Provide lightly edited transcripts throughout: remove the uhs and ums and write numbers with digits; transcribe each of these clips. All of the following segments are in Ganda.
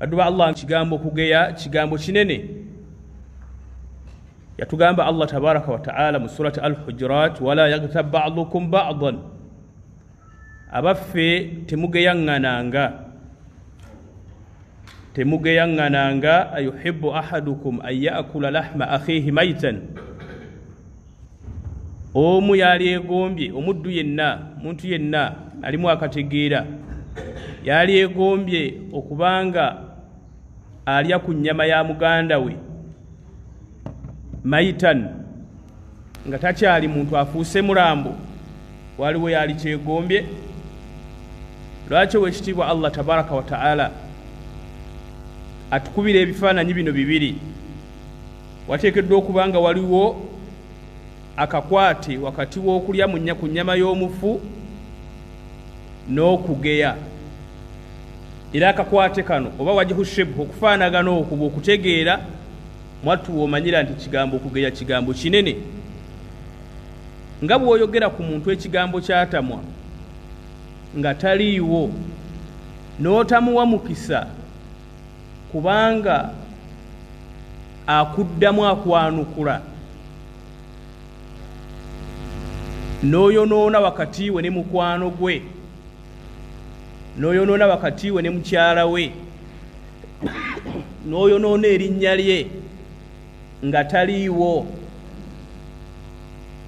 aduba Allah kigambo kugeya kigambo kinene yatugamba Allah tabaraka wa taala mu surati al-Hujurat wala yaghtab ba'dukum ba'dan abaffe temugeyangananga ayuhibbu ahadukum an ya'kula lahma akhihi maitan omu yali egombye omuddu yenna muntu yenna alimu akategeera yali egombye okubanga alya ku nnyama ya muganda we maitan nga takyali muntu afuuse mulambo waliwo yali kyegombye lwaki wekitiibwa Allah tabaraka wa taala atukubira ebifaananyi bino bibiri wateekeddwa okubanga waliwo akakwate wakati w'okulya ku nnyama y'omufu n'okugeya era akakwate kano oba wajihu shibhu okufaanagana okuba okutegeera mwattu w'omanyira nti kigambo okugeya kigambo kinene nga bw'oyogera ku muntu ekigambo kyatamwa nga taliiwo n'otamuwa mukisa kubanga akuddamu akwanukula n'oyonoona wakati we ne mukwano gwe n'oyonoona wakati we ne mukyala we n'oyonoona erinnya lye nga taliiwo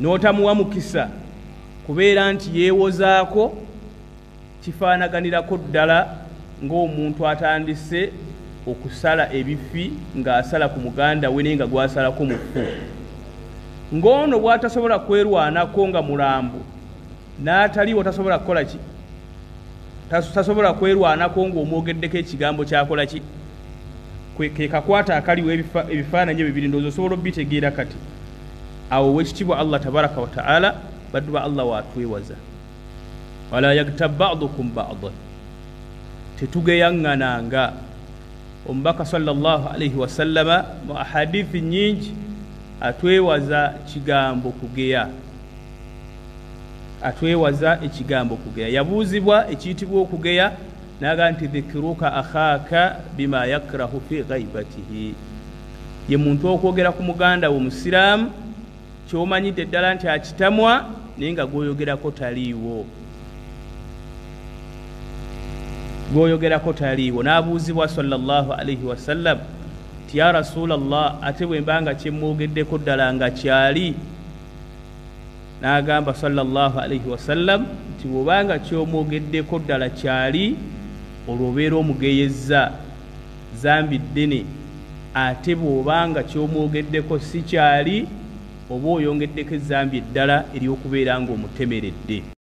n'otamuwa mukisa kubeera nti yeewozaako kifaanaganirako ddala ng'omuntu atandise okusala ebifi ng'asala ku muganda we naye nga gwasalako mufu ng'ono bw'atasobola kwerwanako nga mulambo n'ataliiwo tasobola kukola ki tasobola kwerwanako ng'omwogeddeko ekigambo kyakola ki ke kakwata akaliwo ebifaananyi bibiri ndowooza osobola obitegeera kati awo wekitiibwa Allah tabaraka wa taala baddu ba Allah waatwewaza wala yaghtab ba'dukum ba'dan tetugeyaŋŋananga omubaka sallallahu alayhi wasallama mu ahadithi nyingi atwewaza kigambo kugeya atwewaza ekigambo kugeya yabuuzibwa ekiyitibwa okugeya naga nti dhikiruka akhaka bima yakrahu fi ghaibatihi ye muntu okwogera ku muganda wo musiraamu kyomanyidde ddala nti akitamwa naye nga gwoyogerako taliiwo n'abuuzibwa sallallahu alayhi wasallam ti ya rasulallah ate bwe mbanga kyemwogeddeko ddala nga kyali n'agamba sallallahu alayhi wasallam nti bw'obanga kyomwogeddeko ddala kyali olwo obeera omugeyezza zambi ddene ate bw'obanga kyomwogeddeko si kyali oba oyongeddeko ezambi eddala ery'okubeera ng'omutemeredde